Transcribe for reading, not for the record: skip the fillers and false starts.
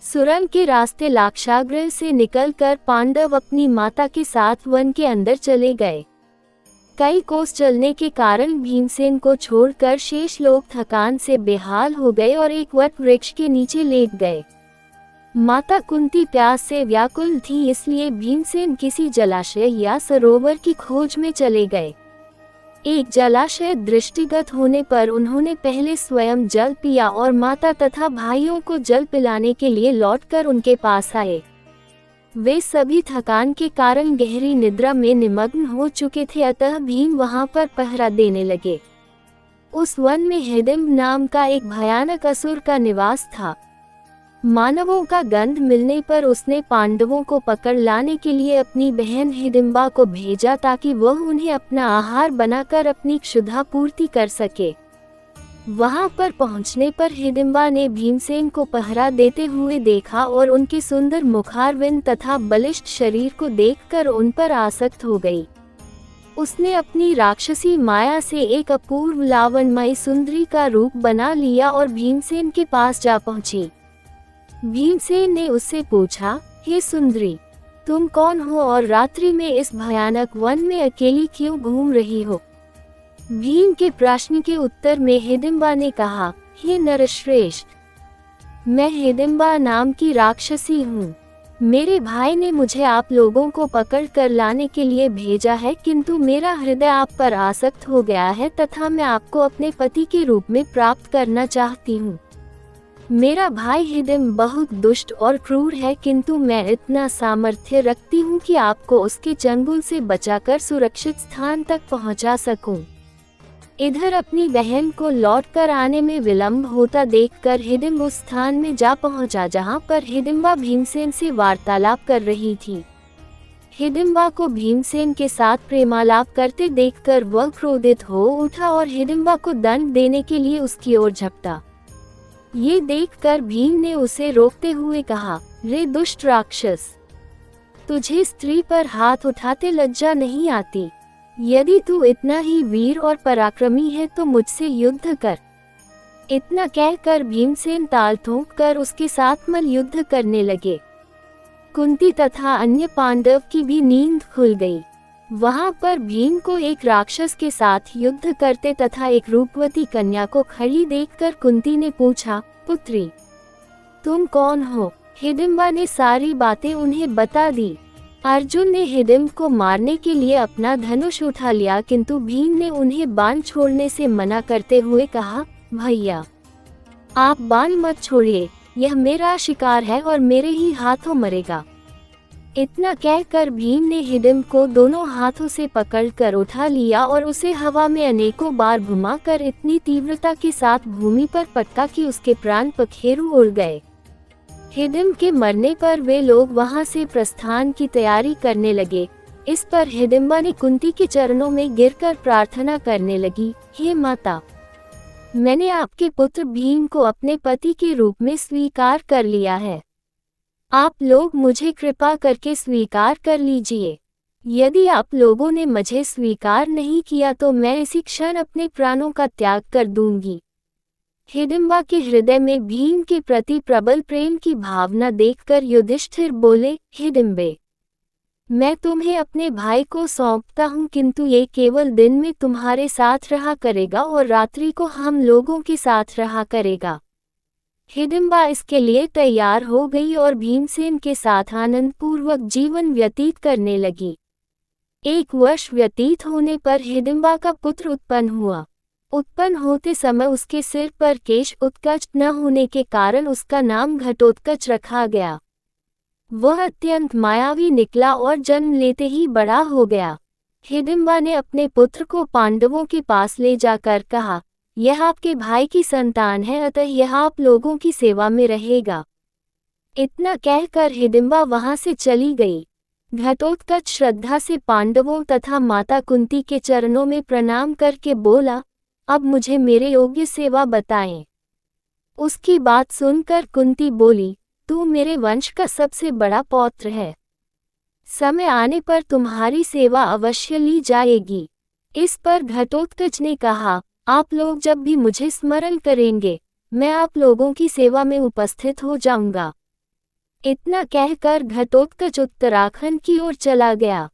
सुरंग के रास्ते लाक्षागृह से निकलकर पांडव अपनी माता के साथ वन के अंदर चले गए। कई कोस चलने के कारण भीमसेन को छोड़कर शेष लोग थकान से बेहाल हो गए और एक वट वृक्ष के नीचे लेट गए। माता कुंती प्यास से व्याकुल थी, इसलिए भीमसेन किसी जलाशय या सरोवर की खोज में चले गए। एक जलाशय दृष्टिगत होने पर उन्होंने पहले स्वयं जल पिया और माता तथा भाइयों को जल पिलाने के लिए लौटकर उनके पास आए। वे सभी थकान के कारण गहरी निद्रा में निमग्न हो चुके थे, अतः भीम वहां पर पहरा देने लगे। उस वन में हिडिंब नाम का एक भयानक असुर का निवास था। मानवों का गंध मिलने पर उसने पांडवों को पकड़ लाने के लिए अपनी बहन हिडिंबा को भेजा ताकि वह उन्हें अपना आहार बनाकर अपनी क्षुधा पूर्ति कर सके। वहां पर पहुंचने पर हिडिंबा ने भीमसेन को पहरा देते हुए देखा और उनके सुंदर मुखारविंद तथा बलिष्ठ शरीर को देखकर उन पर आसक्त हो गई। उसने अपनी राक्षसी माया से एक अपूर्व लावण्यमयी सुंदरी का रूप बना लिया और भीमसेन के पास जा पहुंची। भीमसेन ने उससे पूछा, हे सुंदरी, तुम कौन हो और रात्रि में इस भयानक वन में अकेली क्यों घूम रही हो? भीम के प्रश्न के उत्तर में हिडिंबा ने कहा, हे नरश्रेष्ठ, मैं हिडिंबा नाम की राक्षसी हूँ। मेरे भाई ने मुझे आप लोगों को पकड़ कर लाने के लिए भेजा है, किंतु मेरा हृदय आप पर आसक्त हो गया है तथा मैं आपको अपने पति के रूप में प्राप्त करना चाहती हूँ। मेरा भाई हिडिंब बहुत दुष्ट और क्रूर है, किंतु मैं इतना सामर्थ्य रखती हूँ कि आपको उसके चंगुल से बचाकर सुरक्षित स्थान तक पहुँचा सकूं। इधर अपनी बहन को लौटकर आने में विलंब होता देखकर हिडिंब उस स्थान में जा पहुँचा जहाँ पर हिडिंबा भीमसेन से वार्तालाप कर रही थी। हिडिंबा को भीमसेन के साथ प्रेमालाप करते देखकर वह क्रोधित हो उठा और हिडिंबा को दंड देने के लिए उसकी ओर झपटा। ये देखकर भीम ने उसे रोकते हुए कहा, रे दुष्ट राक्षस, तुझे स्त्री पर हाथ उठाते लज्जा नहीं आती? यदि तू इतना ही वीर और पराक्रमी है तो मुझसे युद्ध कर। इतना कहकर भीमसेन ताल ठोंक कर उसके साथ मल युद्ध करने लगे। कुंती तथा अन्य पांडव की भी नींद खुल गई। वहां पर भीम को एक राक्षस के साथ युद्ध करते तथा एक रूपवती कन्या को खड़ी देखकर कुंती ने पूछा, पुत्री, तुम कौन हो? हिडिंबा ने सारी बातें उन्हें बता दी। अर्जुन ने हिडिंब को मारने के लिए अपना धनुष उठा लिया, किंतु भीम ने उन्हें बाण छोड़ने से मना करते हुए कहा, भैया, आप बाण मत छोड़िए, यह मेरा शिकार है और मेरे ही हाथों मरेगा। इतना कहकर भीम ने हिडिंब को दोनों हाथों से पकड़कर उठा लिया और उसे हवा में अनेकों बार घुमाकर इतनी तीव्रता के साथ भूमि पर पटका कि उसके प्राण पखेरु उड़ गए। हिडिंब के मरने पर वे लोग वहां से प्रस्थान की तैयारी करने लगे। इस पर हिडिंबा ने कुंती के चरणों में गिरकर प्रार्थना करने लगी, हे माता, मैंने आपके पुत्र भीम को अपने पति के रूप में स्वीकार कर लिया है। आप लोग मुझे कृपा करके स्वीकार कर लीजिए। यदि आप लोगों ने मुझे स्वीकार नहीं किया तो मैं इसी क्षण अपने प्राणों का त्याग कर दूंगी। हिडिंबा के हृदय में भीम के प्रति प्रबल प्रेम की भावना देखकर युधिष्ठिर बोले, हिडिंबे, मैं तुम्हें अपने भाई को सौंपता हूँ, किंतु ये केवल दिन में तुम्हारे साथ रहा करेगा और रात्रि को हम लोगों के साथ रहा करेगा। हिडिंबा इसके लिए तैयार हो गई और भीमसेन के साथ आनंद पूर्वक जीवन व्यतीत करने लगी। 1 वर्ष व्यतीत होने पर हिडिंबा का पुत्र उत्पन्न हुआ। उत्पन्न होते समय उसके सिर पर केश उत्कच न होने के कारण उसका नाम घटोत्कच रखा गया। वह अत्यंत मायावी निकला और जन्म लेते ही बड़ा हो गया। हिडिंबा ने अपने पुत्र को पांडवों के पास ले जाकर कहा, यह आपके भाई की संतान है, अतः यह आप लोगों की सेवा में रहेगा। इतना कहकर हिडिंबा वहां से चली गई। घटोत्कच श्रद्धा से पांडवों तथा माता कुंती के चरणों में प्रणाम करके बोला, अब मुझे मेरे योग्य सेवा बताएं। उसकी बात सुनकर कुंती बोली, तू मेरे वंश का सबसे बड़ा पौत्र है। समय आने पर तुम्हारी सेवा अवश्य ली जाएगी। इस पर घटोत्कच ने कहा, आप लोग जब भी मुझे स्मरण करेंगे, मैं आप लोगों की सेवा में उपस्थित हो जाऊंगा। इतना कहकर घटोत्कच उत्तराखंड की ओर चला गया।